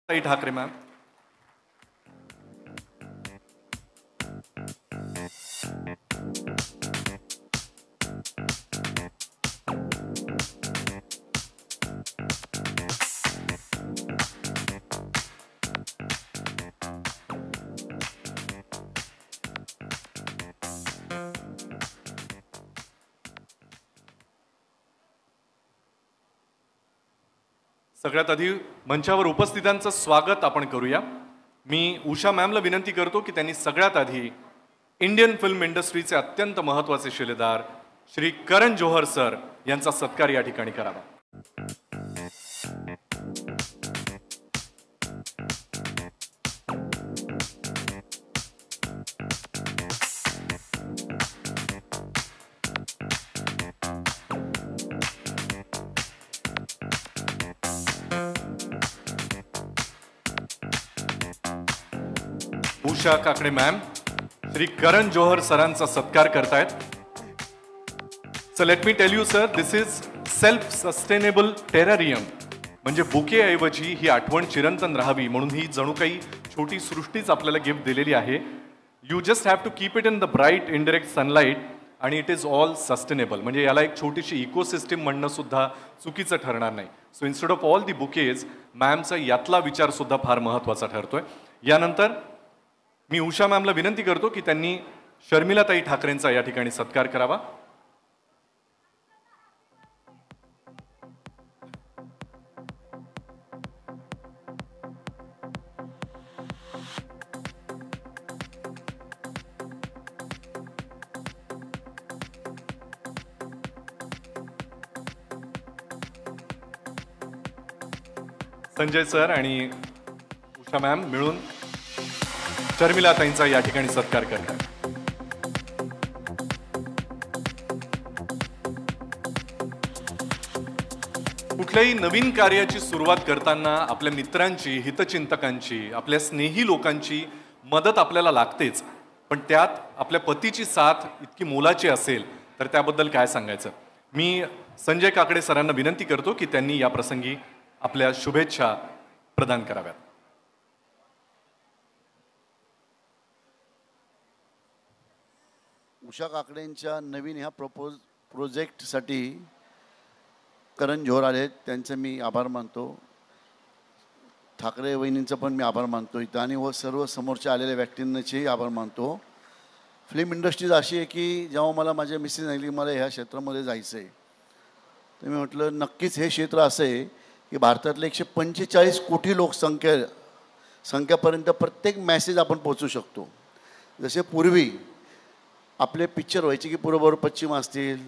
ताई ठाकरे मॅम. सगळ्यात आधी मंचावर उपस्थितांचं स्वागत आपण करूया. मी उषा मॅमला विनंती करतो की त्यांनी सगळ्यात आधी इंडियन फिल्म इंडस्ट्रीचे अत्यंत महत्त्वाचे शिलेदार श्री करण जोहर सर यांचा सत्कार या ठिकाणी करावा. उषा काकडे मॅम श्री करण जोहर सरांचा सत्कार करतायत. So let me tell you sir, this is self sustainable terrarium. म्हणजे बुके ऐवजी ही आठवण चिरंतन राहावी म्हणून ही जणू काही छोटी सृष्टीच आपल्याला गिफ्ट दिलेली आहे. You just have to keep it in the bright indirect sunlight आणि इट इज ऑल सस्टेनेबल. म्हणजे याला एक छोटीशी इकोसिस्टीम म्हणणं सुद्धा चुकीचं ठरणार नाही. So instead of all the bouquets, मॅमचा यातला विचार सुद्धा फार महत्त्वाचा ठरतोय. यानंतर मी उषा मॅमला विनंती करतो की त्यांनी शर्मिलाताई ठाकरेंचा या ठिकाणी सत्कार करावा. संजय सर आणि उषा मॅम मिळून शर्मिलाताईंचा या ठिकाणी सत्कार करतात. कुठल्याही नवीन कार्याची सुरुवात करताना आपल्या मित्रांची, हितचिंतकांची, आपल्या स्नेही लोकांची मदत आपल्याला लागतेच. पण त्यात आपल्या पतीची साथ इतकी मोलाची असेल तर त्याबद्दल काय सांगायचं. मी संजय काकडे सरांना विनंती करतो की त्यांनी या प्रसंगी आपल्या शुभेच्छा प्रदान कराव्यात. उषा काकडेंच्या नवीन ह्या प्रोजेक्टसाठी करण जोहर आले, त्यांचे मी आभार मानतो. ठाकरे वहिनींचं पण मी आभार मानतो इथं, आणि व सर्व समोरच्या आलेल्या व्यक्तींचेही आभार मानतो. फिल्म इंडस्ट्रीज अशी आहे की जेव्हा मला माझ्या मिसेस सांगितली मला ह्या क्षेत्रामध्ये जायचं आहे, तर मी म्हटलं नक्कीच हे क्षेत्र असं आहे की भारतातले 145 कोटी संख्यापर्यंत प्रत्येक मॅसेज आपण पोचू शकतो. जसे पूर्वी आपले पिक्चर व्हायचे की पूर्व पश्चिम असतील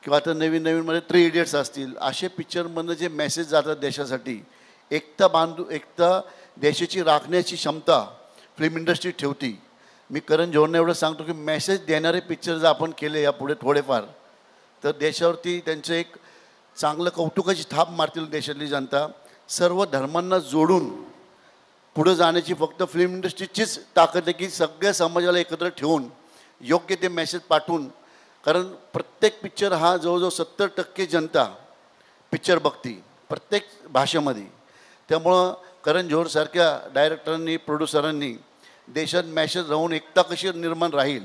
किंवा आता नवीन नवीनमध्ये 3 इडियट्स असतील, असे पिक्चरमधनं जे मेसेज जातात देशासाठी, एकता देशाची राखण्याची क्षमता फिल्म इंडस्ट्री ठेवती. मी करण जोहरने एवढं सांगतो की मेसेज देणारे पिक्चर जर आपण केले यापुढे थोडेफार, तर देशावरती त्यांचं एक चांगलं कौतुकाची थाप मारतील देशातली जनता. सर्व धर्मांना जोडून पुढं जाण्याची फक्त फिल्म इंडस्ट्रीचीच ताकद आहे की सगळ्या समाजाला एकत्र ठेवून योग्य ते मेसेज पाठवून. कारण प्रत्येक पिक्चर हा जवळजवळ 70% जनता पिक्चर बघती प्रत्येक भाषेमध्ये. त्यामुळं करण जोहरसारख्या डायरेक्टरांनी, प्रोड्युसरांनी देशात मेसेज राहून एकता कशी निर्माण राहील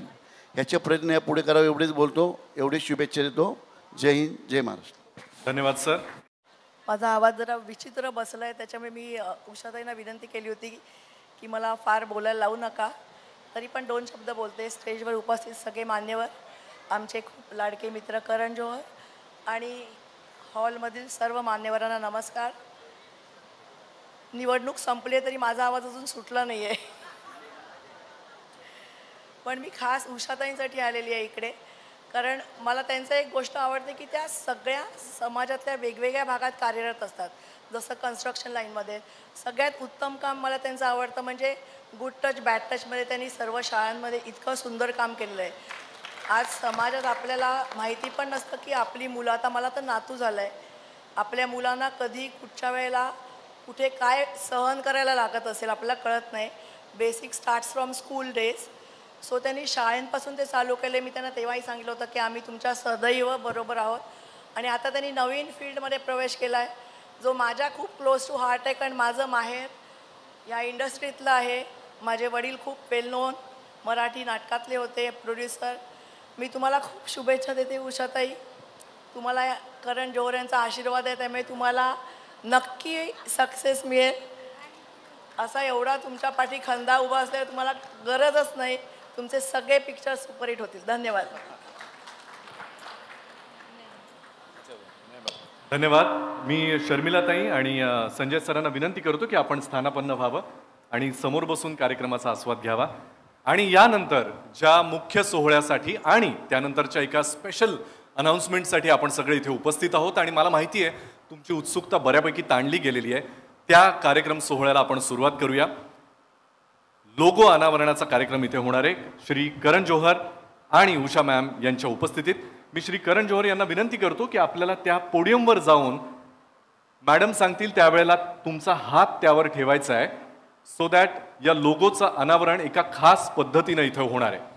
ह्याचे प्रयत्न या पुढे करावे एवढेच बोलतो. एवढीच शुभेच्छा देतो. जय हिंद, जय महाराष्ट्र. धन्यवाद सर. माझा आवाज जरा विचित्र बसला आहे, त्याच्यामुळे मी उषाताईंना विनंती केली होती की मला फार बोलायला लावू नका. तरी पण 2 शब्द बोलते. स्टेजवर उपस्थित सगळे मान्यवर, आमचे खूप लाडके मित्र करण जोहर आणि हॉलमधील सर्व मान्यवरांना नमस्कार. निवडणूक संपली आहे तरी माझा आवाज अजून सुटला नाही आहे. पण मी खास उषाताईंसाठी आलेली आहे इकडे, कारण मला त्यांचं एक गोष्ट आवडते की त्या सगळ्या समाजातल्या वेगवेगळ्या भागात कार्यरत असतात. जसं कन्स्ट्रक्शन लाईनमध्ये सगळ्यात उत्तम काम मला त्यांचं आवडतं म्हणजे गुड टच बॅड टचमध्ये त्यांनी सर्व शाळांमध्ये इतकं सुंदर काम केलेलं आहे. आज समाजात आपल्याला माहिती पण नसतं की आपली मुलं, आता मला तर नातू झालं आहे, आपल्या मुलांना कधी कुठच्या वेळेला कुठे काय सहन करायला लागत असेल आपल्याला कळत नाही. Basic starts from school days. So त्यांनी शाळेंपासून ते चालू केले. मी त्यांना तेव्हाही सांगितलं होतं की आम्ही तुमच्या सदैव बरोबर आहोत. आणि आता त्यांनी नवीन फील्डमध्ये प्रवेश केला आहे जो माझ्या खूप क्लोज टू हार्ट आहे, कारण माझं माहेर या इंडस्ट्रीतलं आहे. माझे वडील खूप वेल नोन मराठी नाटकातले होते प्रोड्युसर. मी तुम्हाला खूप शुभेच्छा देते उषाताई. तुम्हाला करण जोहर यांचा आशीर्वाद आहे, त्यामुळे तुम्हाला नक्की सक्सेस मिळेल. असा एवढा तुमच्या पाठी खंदा उभा असल्यावर तुम्हाला गरजच नाही. तुमचे सगळे पिक्चर सुपरहिट होतील. धन्यवाद. धन्यवाद. मी शर्मिलाताई आणि संजय सरांना विनंती करतो की आपण स्थानापन्न व्हावं आणि समोर बसून कार्यक्रमाचा आस्वाद घ्यावा. आणि यानंतर ज्या मुख्य सोहळ्यासाठी आणि त्यानंतरच्या एका स्पेशल अनाउन्समेंटसाठी आपण सगळे इथे उपस्थित आहोत आणि मला माहिती आहे तुमची उत्सुकता बऱ्यापैकी ताणली गेलेली आहे. त्या कार्यक्रम सोहळ्याला आपण सुरुवात करूया. लोगो अनावरणाचा कार्यक्रम इथे होणार आहे श्री करण जोहर आणि उषा मॅम यांच्या उपस्थितीत. मी श्री करण जोहर यांना विनंती करतो की आपल्याला त्या पोडियमवर जाऊन मॅडम सांगतील त्यावेळेला तुमचा हात त्यावर ठेवायचा आहे, सो दॅट या लोगोचं अनावरण एका खास पद्धतीने इथे होणार आहे.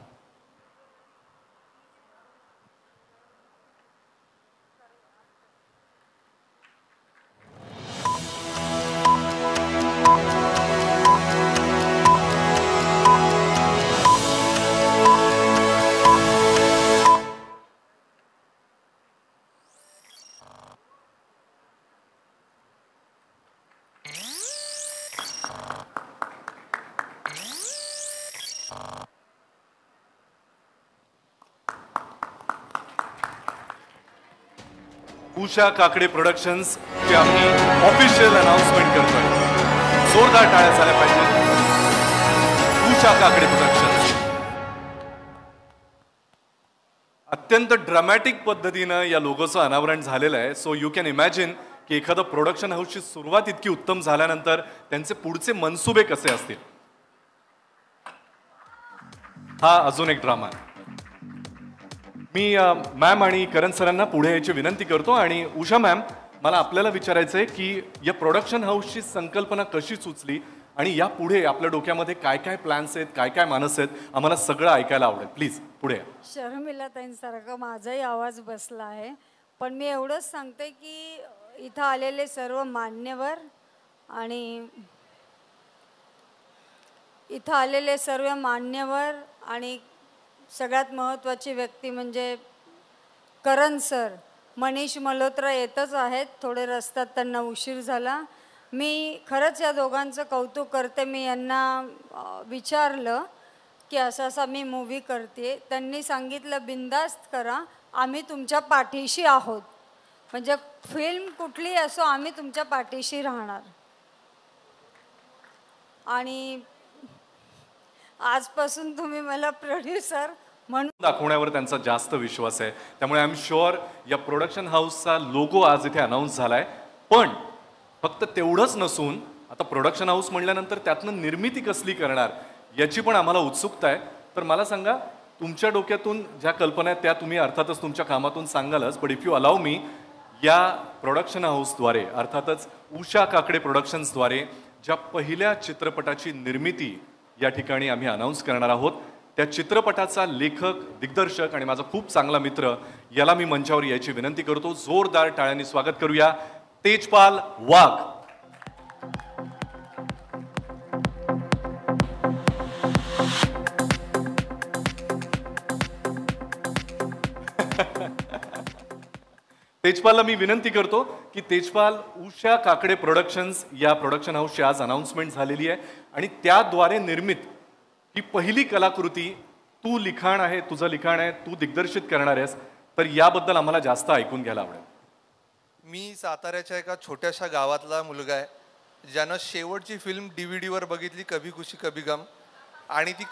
उषा काकडे प्रोडक्शन्स ची आम्ही ऑफिशियल अनाउन्समेंट करतोय. जोरदार टाळ्या झाल्या पाहिजेत. उषा काकडे प्रोडक्शन्स अत्यंत ड्रामॅटिक पद्धतीनं या लोगोचं अनावरण झालेलं आहे. सो यू कॅन इमॅजिन की एखादं प्रोडक्शन हाऊसची सुरुवात इतकी उत्तम झाल्यानंतर त्यांचे पुढचे मनसुबे कसे असतील. हा अजून एक ड्रामा आहे. मी मॅम आणि करण सरांना पुढे यायची विनंती करतो. आणि उषा मॅम, मला आपल्याला विचारायचं आहे की या प्रोडक्शन हाऊसची संकल्पना कशी सुचली आणि या पुढे आपल्या डोक्यामध्ये काय काय प्लॅन्स आहेत, काय काय मानस आहेत, आम्हाला सगळं ऐकायला आवडेल. प्लीज पुढे. शर्मिलाताईंसारखा माझाही आवाज बसला आहे, पण मी एवढंच सांगते की इथं आलेले सर्व मान्यवर आणि सगळ्यात महत्त्वाची व्यक्ती म्हणजे करण सर. मनीष मल्होत्रा येतच आहेत, थोडे रस्त्यात त्यांना उशीर झाला. मी खरंच या दोघांचं कौतुक करते. मी यांना विचारलं की असं मी मूव्ही करते. त्यांनी सांगितलं बिंदास्त करा, आम्ही तुमच्या पाठीशी आहोत. म्हणजे फिल्म कुठली असो आम्ही तुमच्या पाठीशी राहणार. आणि आजपासून तुम्ही मला प्रोड्युसर म्हणून दाखवण्यावर त्यांचा जास्त विश्वास आहे. त्यामुळे आय एम शुअर या प्रोडक्शन हाऊसचा लोगो आज इथे अनाऊन्स झालाय. पण फक्त तेवढंच नसून आता प्रोडक्शन हाऊस म्हणल्यानंतर त्यातनं निर्मिती कसली करणार याची पण आम्हाला उत्सुकता आहे. तर मला सांगा, तुमच्या डोक्यातून ज्या कल्पना आहेत त्या तुम्ही अर्थातच तुमच्या कामातून सांगालच, पण इफ यू अलाव मी, या प्रोडक्शन हाऊसद्वारे अर्थातच उषा काकडे प्रोडक्शन्सद्वारे ज्या पहिल्या चित्रपटाची निर्मिती या ठिकाणी आम्ही अनाऊन्स करणार आहोत, त्या चित्रपटाचा लेखक, दिग्दर्शक आणि माझा खूप चांगला मित्र, याला मी मंचावर यायची विनंती करतो. जोरदार टाळ्यांनी स्वागत करूया. तेजपाल वाघ. तेजपालला मी विनंती करतो की तेजपाल, उषा काकडे प्रोडक्शन्स या प्रोडक्शन हाऊसची आज अनाउन्समेंट झालेली आहे आणि त्याद्वारे निर्मित ही पहिली कलाकृती तू लिखाण आहे, तुझं लिखाण आहे, तू दिग्दर्शित करणार आहेस. तर याबद्दल आम्हाला जास्त ऐकून घ्यायला आवडेल. मी साताऱ्याच्या एका छोट्याशा गावातला मुलगा आहे, ज्यानं शेवटची फिल्म DVD वर बघितली, कभी खुशी कभी गम, आणि ती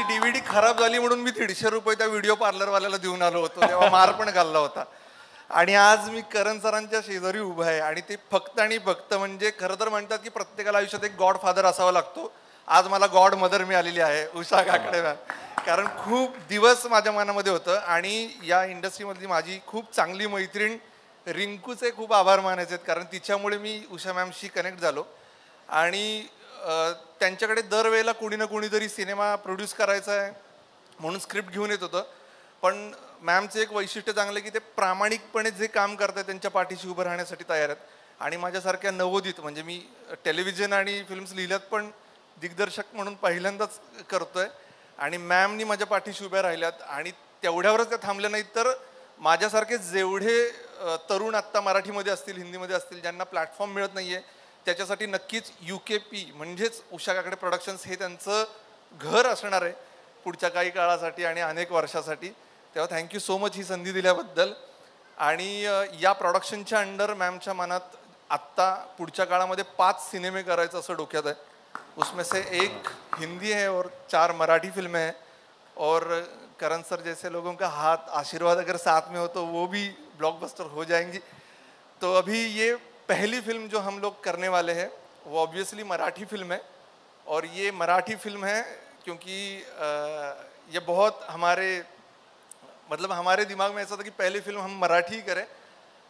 DVD खराब झाली म्हणून मी 150 रुपये त्या व्हिडिओ पार्लरवाल्याला देऊन आलो होतो. तेव्हा मार पण घालला होता. आणि आज मी करण सरांच्या शेजारी उभा आहे. आणि ते फक्त आणि फक्त म्हणजे खरं तर म्हणतात की प्रत्येकाला आयुष्यात एक गॉड फादर असावा लागतो. आज मला गॉड मदर मिळालेली आहे, उषा काकडे मॅम. कारण खूप दिवस माझ्या मनामध्ये होतं. आणि या इंडस्ट्रीमधली माझी खूप चांगली मैत्रीण रिंकूचे खूप आभार मानायचे आहेत, कारण तिच्यामुळे मी उषा मॅमशी कनेक्ट झालो. आणि त्यांच्याकडे दरवेळेला कोणी ना कोणीतरी सिनेमा प्रोड्यूस करायचा आहे म्हणून स्क्रिप्ट घेऊन येत होतं. पण मॅमचं एक वैशिष्ट्य चांगलं की ते प्रामाणिकपणे जे काम करतात त्यांच्या पाठीशी उभं राहण्यासाठी तयार आहेत. आणि माझ्यासारख्या नवोदित, म्हणजे मी टेलिव्हिजन आणि फिल्म्स लिहिल्यात पण दिग्दर्शक म्हणून पहिल्यांदाच करतोय, आणि मॅमनी माझ्या पाठीशी उभ्या राहिल्यात. आणि तेवढ्यावरच त्या थांबल्या नाहीत, तर माझ्यासारखे जेवढे तरुण आत्ता मराठीमध्ये असतील, हिंदीमध्ये असतील, ज्यांना प्लॅटफॉर्म मिळत नाहीये, त्याच्यासाठी नक्कीच UKP म्हणजेच उषा काकडे प्रोडक्शन्स हे त्यांचं घर असणार आहे पुढच्या काही काळासाठी आणि अनेक वर्षासाठी. तेव्हा थँक्यू सो मच ही संधी दिल्याबद्दल. आणि या प्रोडक्शनच्या अंडर मॅमच्या मनात आत्ता पुढच्या काळामध्ये 5 सिनेमे करायचं असं डोक्यात आहे. उसमें से 1 हिंदी है और 4 मराठी फिल्में हैं. और करण सर जैसे लोगों का हाथ आशीर्वाद अगर साथ में हो तो वो भी ब्लॉकबस्टर हो जाएंगी. तो अभी ये पहली फिल्म जो हम लोग करने वाले हैं वो ऑब्वियसली मराठी फिल्म है. और ये मराठी फिल्म है क्योंकि ये बहुत हमारे दिमाग में ऐसा था की पहली फिल्म हम मराठी करें.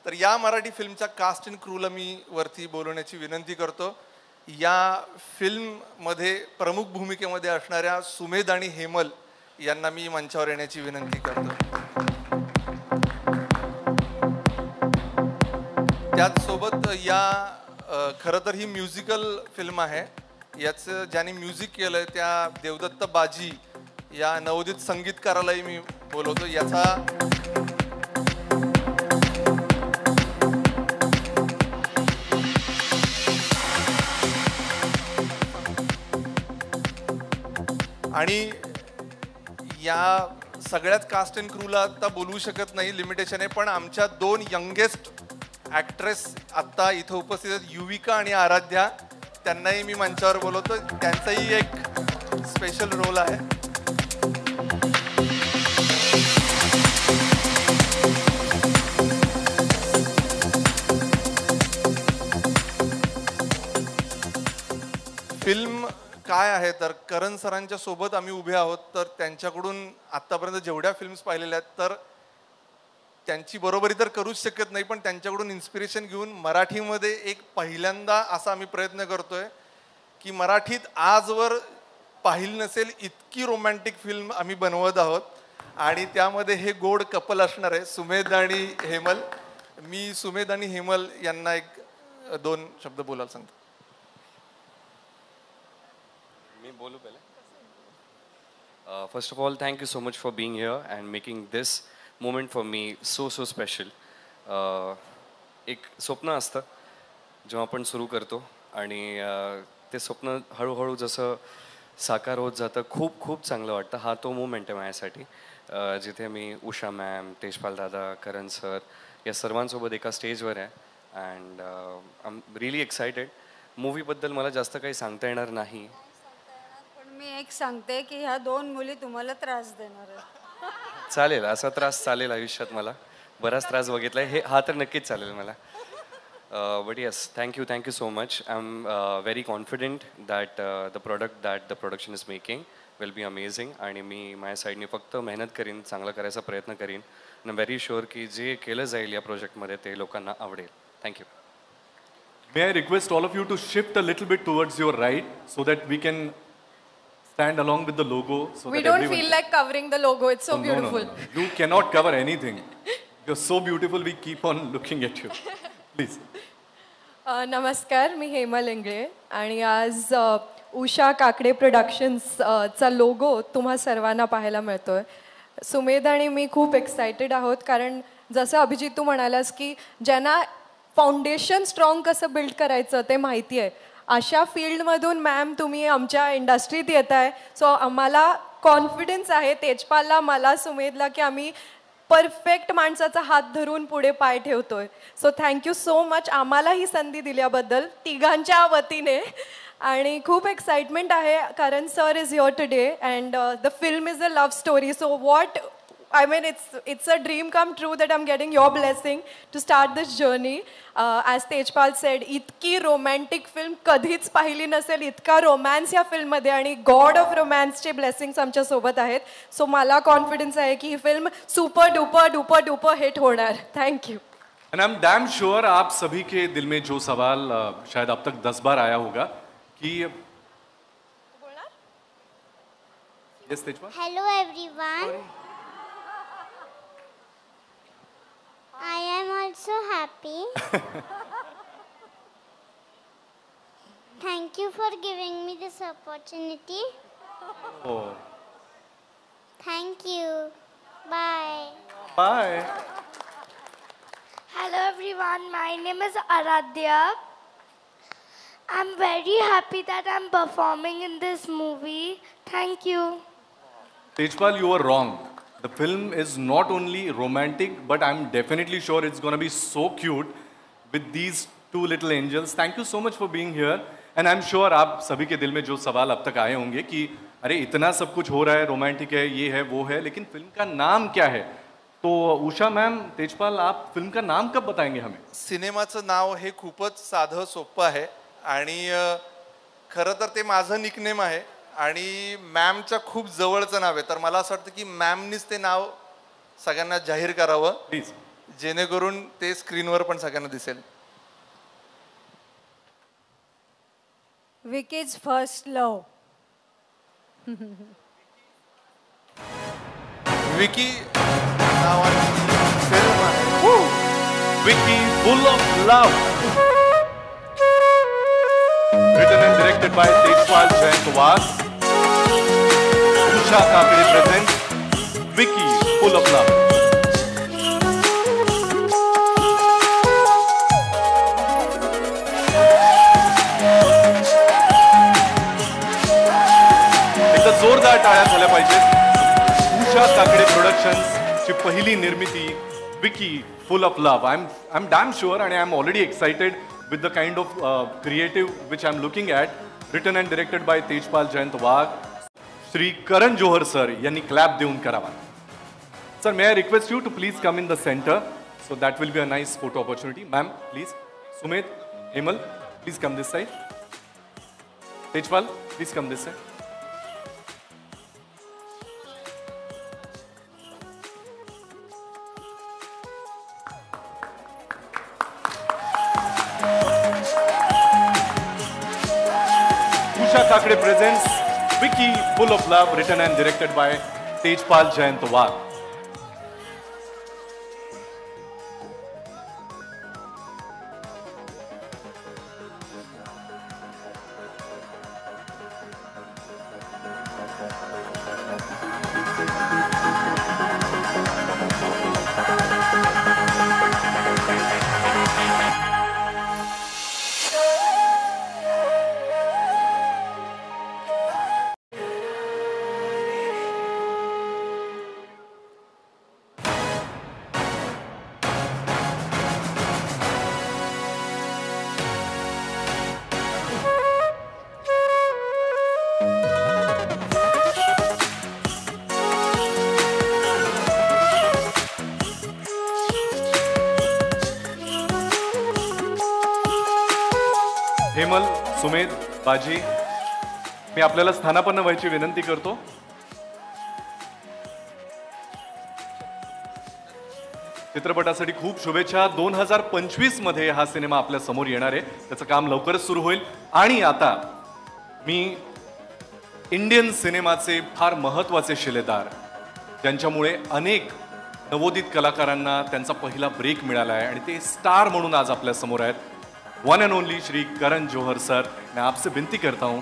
तर या मराठी फिल्मच्या कास्ट अँड क्रूला मी वरती बोलवण्याची विनंती करतो. या फिल्ममध्ये प्रमुख भूमिकेमध्ये असणाऱ्या सुमेध आणि हेमल यांना मी मंचावर येण्याची विनंती करतो. त्याचसोबत या खरं तर ही म्युझिकल फिल्म आहे. याचं ज्यांनी म्युझिक केलंय त्या देवदत्त बाजी या नवोदित संगीतकारालाही मी बोलवतो. याचा आणि या सगळ्याच कास्ट अँड क्रूला आता बोलवू शकत नाही, लिमिटेशन आहे. पण आमच्या 2 यंगेस्ट ॲक्ट्रेस आत्ता इथं उपस्थित आहेत, युविका आणि आराध्या. त्यांनाही मी मंचावर बोलवतो. त्यांचाही एक स्पेशल रोल आहे. फिल्म काय आहे तर करण सरांच्या सोबत आम्ही उभे आहोत. तर त्यांच्याकडून आत्तापर्यंत जेवढ्या फिल्म्स पाहिलेल्या आहेत तर त्यांची बरोबरी तर करूच शकत नाही, पण त्यांच्याकडून इन्स्पिरेशन घेऊन मराठीमध्ये एक पहिल्यांदा असा आम्ही प्रयत्न करतोय की मराठीत आजवर पाहिली नसेल इतकी रोमॅन्टिक फिल्म आम्ही बनवत आहोत. आणि त्यामध्ये हे गोड कपल असणार आहे, सुमेध आणि हेमल. मी सुमेध आणि हेमल यांना 1-2 शब्द बोलायला सांगतो. मी बोलू पहिले. First of all thank you so much for being here and making this moment for me so special. एक स्वप्न असतं जेव्हा आपण सुरू करतो आणि ते स्वप्न हळूहळू जसं साकार होत जातं खूप खूप चांगलं वाटतं. हा तो मोमेंट आहे माझ्यासाठी जिथे मी उषा मॅम, तेजपाल दादा, करण सर या सर्वांसोबत एका स्टेजवर आहे. And I am really excited. मूवीबद्दल मला जास्त काही सांगता येणार नाही, पण मी एक सांगते की ह्या 2 मुली तुम्हाला त्रास देणार आहेत. चालेल, असा त्रास चालेल आयुष्यात. मला बराच त्रास बघितला आहे, हा तर नक्कीच चालेल मला. But yes, thank you so much. I am very confident that the product that the production is making will be amazing. आणि मी माझ्या साईडने फक्त मेहनत करीन, चांगला करायचा प्रयत्न करीन. आय एम व्हेरी शुअर की जे केलं जाईल या प्रोजेक्टमध्ये ते लोकांना आवडेल. Thank you. May I request all of you to shift a little bit towards your right so that we can stand along with the logo. So We that don't everyone feel like covering the logo. It's so No, beautiful. no. You cannot cover anything. You're so beautiful. We keep on looking at you. Please. नमस्कार, मी हेमल इंगळे आणि आज Usha Kakade प्रोडक्शन्सचा logo तुम्हा सर्वांना पाहायला मिळतोय. सुमेध आणि मी खूप excited आहोत, कारण जसं अभिजित तू म्हणालास की ज्यांना फाउंडेशन स्ट्रॉंग कसं बिल्ड करायचं ते माहिती आहे, अशा फील्डमधून मॅम तुम्ही आमच्या इंडस्ट्रीत येत आहे. सो आम्हाला कॉन्फिडन्स आहे, तेजपालला, मला, सुमेधला, की आम्ही परफेक्ट माणसाचा हात धरून पुढे पाय ठेवतोय. सो थँक्यू सो मच आम्हाला ही संधी दिल्याबद्दल तिघांच्या वतीने. आणि खूप एक्साइटमेंट आहे कारण sir is here today and the film is a love story. So what I mean, it's a dream come true that I'm getting your blessing to start this journey. As Tejpal said, इतकी romantic film कधीच पाहिली नसेल, इतका romance या film मध्ये आणि God of romance चे blessings आमच्या सोबत आहेत. So मला confidence आहे की ही film super duper hit होणार. Thank you. And I'm damn sure आप सभी के दिल में जो सवाल शायद अब तक 10 बार आया होगा कि Yes, Tejpal? Hello everyone. I am also happy. Thank you for giving me this opportunity. Oh. Thank you. Bye. Bye. Hello everyone, my name is Aradhya. I'm very happy that I'm performing in this movie. Thank you. Tejpal, you were wrong. The film is not only romantic, but I'm definitely sure it's going to be so cute with these two little angels. Thank you so much for being here. And I'm sure आप सभी के दिल में जो सवाल अब तक आए होंगे कि अरे इतना सब कुछ हो रहा है, रोमांटिक है, ये है, वो है, लेकिन फिल्म का नाम क्या है? तो उषा मैम, तेजपाल, आप फिल्म का नाम कब बताएंगे हमें? सिनेमाचं नाव हे खूपच साधं सोपं आहे आणि खरं तर ते माझं निकनेम आहे आणि मॅमच्या खूप जवळचं नाव आहे. तर मला असं वाटतं की मॅमनीच ते नाव सगळ्यांना जाहीर करावं प्लीज, जेणेकरून ते स्क्रीनवर पण सगळ्यांना दिसेल. विकीज फर्स्ट लव. विकी नावाची फिल्म आहे. Vicky, Full of Love. Written and directed by Tejpal Jayankwar. Usha Kakade presents Vicky, Full of Love. एकदा जोरदार टाळ्या झाल्या पाहिजेत. उषा काकडे प्रोडक्शन्स ची पहिली निर्मिती विकी फुल of love. I'm damn sure and I'm already excited with the kind of creative which I'm looking at. Written and directed by Tejpal Jayankwar. Shri Karan Johar sir यांनी clap देऊन करावा. Sir, may I request you to please come in the center, so that will be a nice photo opportunity. Ma'am, please. Sumit, Hemal, please come this side. Tejpal, please come this side. Usha Kakade presents Vicky, Full of Love, written and directed by Tejpal Jayankwar. Hemal, Sumedh, Baji, मी आपल्याला स्थानापन्न व्हायची विनंती करतो. चित्रपटासाठी खूप शुभेच्छा. 2025 मध्ये हा सिनेमा आपल्या समोर येणार आहे. त्याचं काम लवकरच सुरू होईल. आणि आता मी इंडियन सिनेमाचे फार महत्त्वाचे शिलेदार, ज्यांच्यामुळे अनेक नवोदित कलाकारांना त्यांचा पहिला ब्रेक मिळाला आहे आणि ते स्टार म्हणून आज आपल्या समोर आहेत, one end only Shri Karan Johar sir. मैं आपसे विनती करता हूं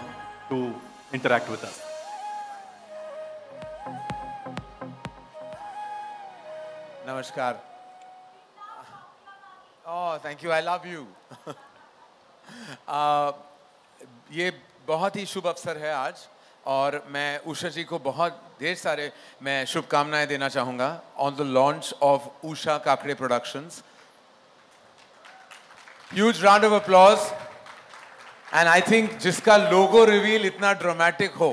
टू इंटरैक्ट विद अस. नमस्कार. Oh, thank you. I love you. ये बहुत ही शुभ अवसर है आज और मैं उषा जी को बहुत ढेर सारे मैं शुभकामनाएं देना चाहूँगा on the launch of Usha Kakade productions. Huge round of applause. And I think जिसका लोगो रिवील इतना ड्रामेटिक हो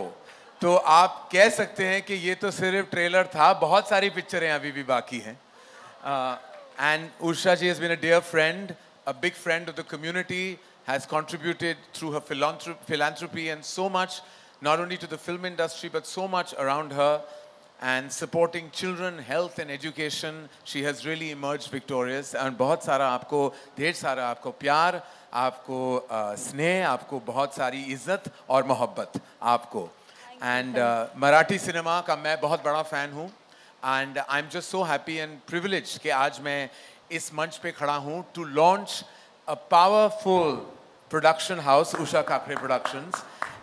तो आप कह सकते हैं कि ये तो सिर्फ ट्रेलर था, बहुत सारी पिक्चरें अभी भी बाकी हैं. And Usha ji has been a dear friend, a big friend of the community, has contributed through her philanthropy and so much, not only to the film industry but so much around her, and supporting children, health and education. She has really emerged victorious. And बहुत सारा आपको, ढेर सारा आपको प्यार, आपको स्नेह, आपको बहुत सारी इज्जत और मोहब्बत आपको. And मराठी सिनेमा का मैं बहुत बड़ा फ़ैन हूँ. And I'm just so happy and privileged कि आज मैं इस मंच पे खड़ा हूँ to launch a powerful production house, Usha Kakre Productions.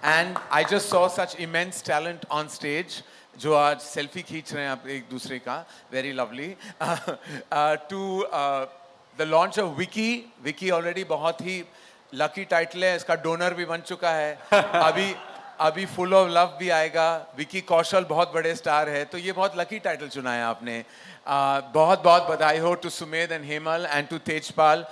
And I just saw such immense talent on stage. जो आज सेल्फी खींच रहे हैं आप एक दूसरे का, very lovely. To the launch of Vicky. Vicky already बहुत ही lucky title है, इसका donor भी बन चुका है. अभी Full of Love भी आएगा. विकी कौशल बहुत बड़े स्टार है, तो ये बहुत लकी टाइटल चुना है आपने. बहुत बहुत बधाई हो to Sumedh and Hemal and to Tejpal.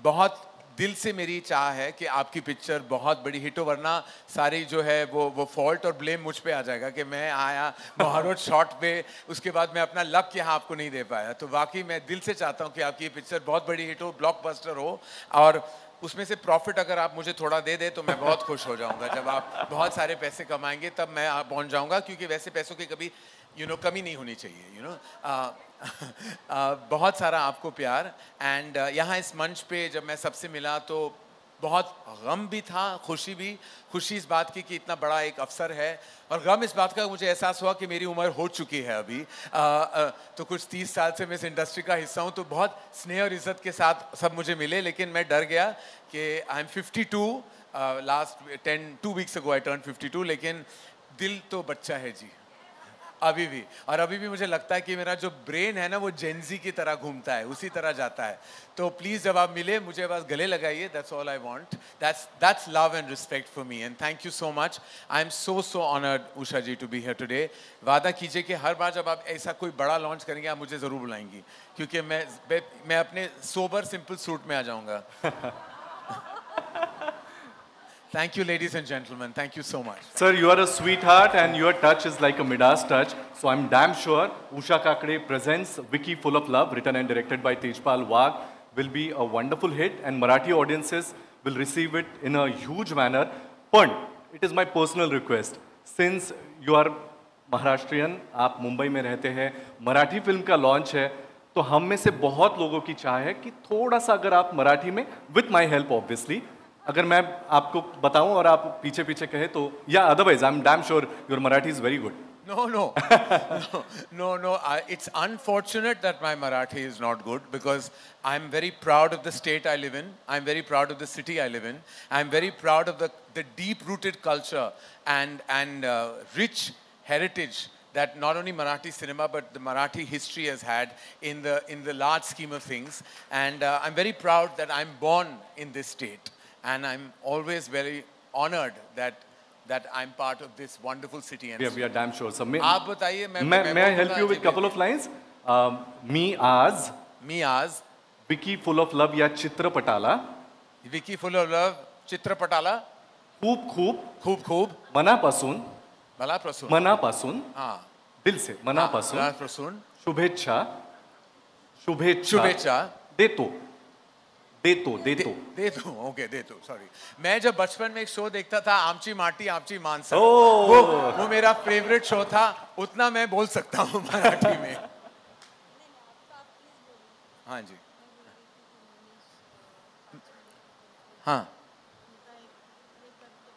बहुत दिल से मेरी चाह है कि आपकी पिक्चर बहुत बड़ी हिट हो, वरना सारी जो है वो फॉल्ट और ब्लेम मुझ पे आ जाएगा कि मैं आया महारोज शॉट पे, उसके बाद मैं अपना लक यहाँ आपको नहीं दे पाया. तो वाकई मैं दिल से चाहता हूँ कि आपकी ये पिक्चर बहुत बड़ी हिट हो, ब्लॉकबस्टर हो, और उसमें से प्रॉफिट अगर आप मुझे थोड़ा दे दे तो मैं बहुत खुश हो जाऊँगा. जब आप बहुत सारे पैसे कमाएंगे तब मैं पहुँच जाऊँगा, क्योंकि वैसे पैसों की कभी कमी नहीं होनी चाहिए. बहुत सारा आपको प्यार. एंड यहाँ इस मंच पे जब मैं सबसे मिला तो बहुत गम भी था, खुशी भी. खुशी इस बात की कि इतना बड़ा एक अवसर है, और गम इस बात का मुझे एहसास हुआ कि मेरी उम्र हो चुकी है अभी. तो कुछ 30 साल से मैं इस इंडस्ट्री का हिस्सा हूँ, तो बहुत स्नेह और इज्जत के साथ सब मुझे मिले, लेकिन मैं डर गया कि I am 52. Last 2 weeks ago I turned 52, लेकिन दिल तो बच्चा है जी अभी भी. और अभी भी मुझे लगता है कि मेरा जो ब्रेन है ना वो जेनजी की तरह घूमता है, उसी तरह जाता है. तो प्लीज़ जब आप मिले मुझे बस गले लगाइए. That's all I want. That's love and respect for me, and thank you so much. I am so honoured Usha ji to be here today. वादा कीजिए कि हर बार जब आप ऐसा कोई बड़ा लॉन्च करेंगे आप मुझे ज़रूर बुलाएंगी, क्योंकि मैं अपने सोबर सिंपल सूट में आ जाऊँगा. Thank you, ladies and gentlemen. Thank you so much. Sir, you are a sweetheart and your touch is like a Midas touch. So I'm damn sure Usha Kakre presents Vicky Full of Love, written and directed by Tejpal Wagh, will be a wonderful hit and Marathi audiences will receive it in a huge manner. But it is my personal request, since you are Maharashtrian, आप मुंबई में रहते हैं, Marathi film का launch है, तो हम में से बहुत लोगों की चाह है कि थोड़ा सा अगर आप मराठी में, with my help obviously, अगर मैं आपको बताऊं और आप पीछे पीछे कहे तो, या otherwise I am damn sure your Marathi is very good. No. It's unfortunate that my Marathi is not good, because I'm very proud of the state I live in. I'm very proud of the city I live in. I'm very proud of the deep-rooted culture and rich heritage that not only Marathi cinema but the Marathi history has had in the large scheme of things. And I'm very proud that I'm born in this state. And I'm always very honored that I'm part of this wonderful city. And we are damn sure. So आप बताइए, may I help you with couple of lines? मी आज Vicky Full of Love या चित्रपटाला, Vicky Full of Love चित्रपटाला खूप मनापासून दिल से मनापासून शुभेच्छा दे दो. सॉरी, मैं जब बचपन में एक शो देखता था, आमची माटी आमची मानसा, वो मेरा फेवरेट शो था. उतना मैं बोल सकता हूँ मराठी में. हाँ जी, हाँ.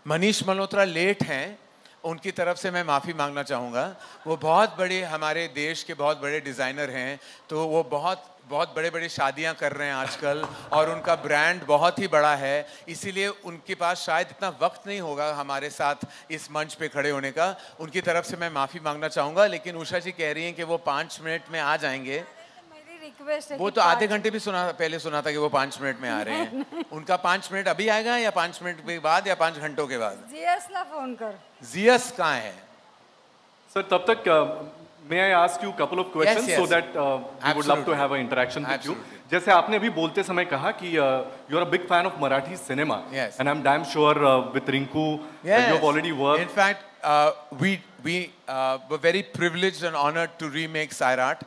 मनीष मल्होत्रा लेट हैं, उनकी तरफ से मैं माफ़ी मांगना चाहूँगा. वो बहुत बड़े हमारे देश के बहुत बड़े डिज़ाइनर हैं, तो वो बहुत बड़े बड़े शादियां कर रहे हैं आजकल, और उनका ब्रांड बहुत ही बड़ा है, इसीलिए उनके पास शायद इतना वक्त नहीं होगा हमारे साथ इस मंच पे खड़े होने का. उनकी तरफ से मैं माफ़ी मांगना चाहूँगा. लेकिन उषा जी कह रही हैं कि वो 5 मिनट में आ जाएंगे. वो तो आधे घंटे भी पहले सुना था कि वो 5 मिनट में आ रहे हैं. उनका 5 मिनट अभी आएगा या 5 मिनट के बाद या 5 घंटों के बाद? जियस ला फोन कर. जियस कहाँ है सर? तब तक may I ask you a couple of questions? Yes. So that we would love to have an interaction with you. जैसे आपने अभी बोलते समय कहा कि you are a big fan of Marathi cinema. Yes. And I'm damn sure with Rinku you have already worked. In fact, we were very privileged and honored to remake Sairat,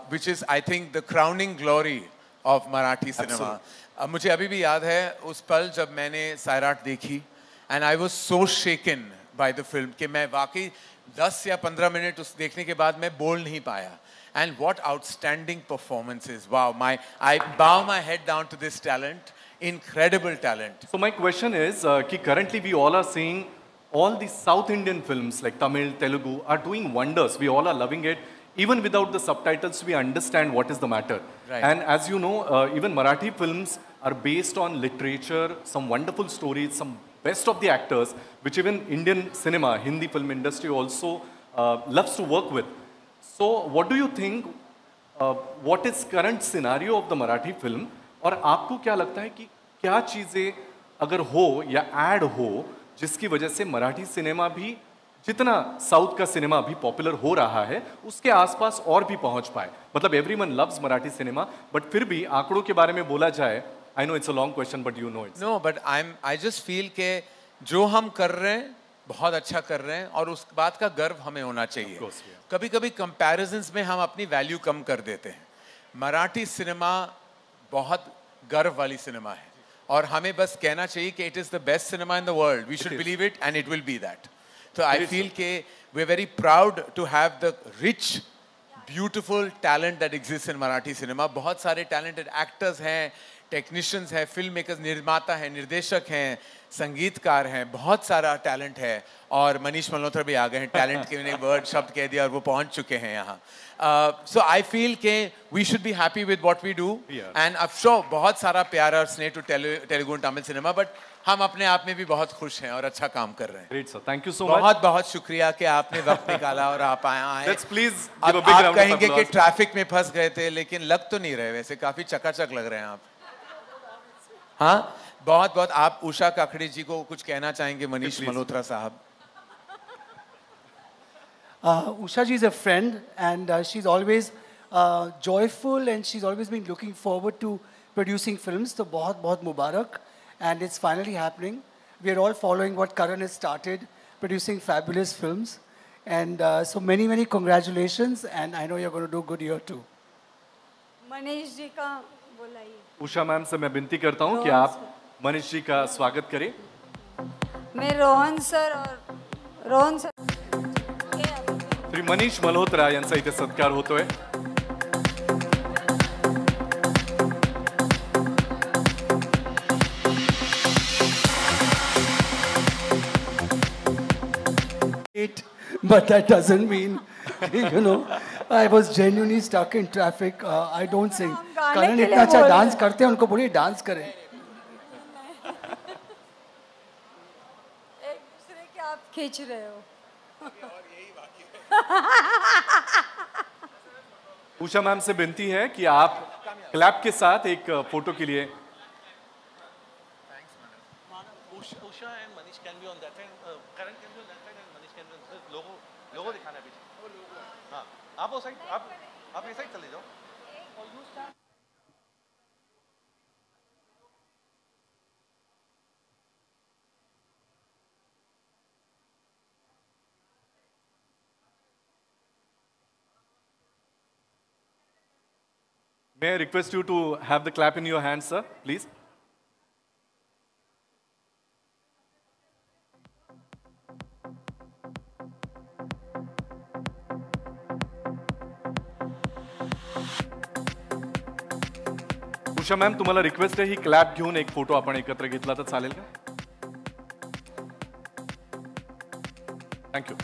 which is, I think, the crowning glory of Marathi cinema. मुझे अभी भी याद है उस पल जब मैंने Sairat देखी, and I was so shaken by the film कि मैं वाकई 10 या 15 मिनट उस देखने के बाद मैं बोल नहीं पाया. And what outstanding performances. Wow, I bow my head down to this talent. Incredible talent. So my question is, currently we all are seeing all the South Indian films like Tamil, Telugu are doing wonders. We all are loving it. Even without the subtitles, we understand what is the matter. Right. And as you know, even Marathi films are based on literature, some wonderful stories, some best of the actors, which even Indian cinema, Hindi film industry also loves to work with. So what do you think, what is current scenario of the Marathi film? और आपको क्या लगता है कि क्या चीज़ें अगर हो या ऐड हो जिसकी वजह से मराठी सिनेमा भी जितना साउथ का सिनेमा अभी पॉपुलर हो रहा है उसके आसपास और भी पहुंच पाए? मतलब everyone loves Marathi cinema, but फिर भी आंकड़ों के बारे में बोला जाए, I know it's a long question but you know it's no, but I just feel के जो हम कर रहे हैं बहुत अच्छा कर रहे हैं और उस बात का गर्व हमें होना चाहिए. कभी कभी कंपैरिजंस में हम अपनी वैल्यू कम कर देते हैं. मराठी सिनेमा बहुत गर्व वाली सिनेमा है और हमें बस कहना चाहिए कि it is the best cinema in the world. We should believe it and it will be that. So I feel ke we're very proud to have the rich, beautiful talent that exists in Marathi cinema. बहुत सारे talented actors हैं, technicians हैं, filmmakers, निर्माता हैं, निर्देशक हैं, संगीतकार हैं, बहुत सारा talent है और मनीष मल्होत्रा भी आ गए हैं. Talent के मैंने word शब्द कह दिया और वो पहुंच चुके हैं यहाँ. So I feel K we should be happy with what we do. And I'm sure बहुत सारा प्यार और स्नेह to Telugu and Tamil cinema, but हम अपने आप में भी बहुत खुश हैं और अच्छा काम कर रहे हैं. Great sir, thank you so much. बहुत बहुत शुक्रिया कि आपने वक्त निकाला और आप आए. Let's please give a big आप round of कहेंगे कि applause. ट्रैफिक में फंस गए थे, लेकिन लग तो नहीं रहे, वैसे काफी चकाचक लग रहे हैं आप. हाँ, बहुत बहुत. आप उषा काकड़े जी को कुछ कहना चाहेंगे? मनीष मल्होत्रा साहब. Usha ji is a friend and she's always joyful and she's always been looking forward to producing films. So बहुत बहुत मुबारक. And it's finally happening. We are all following what Karan has started, producing fabulous films. And so many, many congratulations. And I know you're going to do good here too. Manish ji का बोलाइए. Usha ma'am से मैं विनती करता हूं कि आप मनीष जी का स्वागत करें. मैं रोहन सर श्री मनीष मल्होत्रा यांचा इथे सत्कार होतोय. But that doesn't mean, you know, I was genuinely stuck in traffic. I don't sing. करण इतना अच्छा डांस करते हैं, उनको बोलिए डांस करें. एक दूसरे के आप खींच रहे हो. उषा मैम से विनती है कि आप क्लैप के साथ एक फोटो के लिए. Usha and Manish can be on that side. Karan can be on that side and Manish can be on this. Logo दिखाना है पीछे. हाँ, आप वो साइड, आप ये साइड चले जाओ. May I request you to have the clap in your hands, sir, please? Usha ma'am, तुम्हाला रिक्वेस्ट आहे, ही क्लॅप घेऊन एक फोटो आपण एकत्र घेतला तर चालेल का? थँक्यू.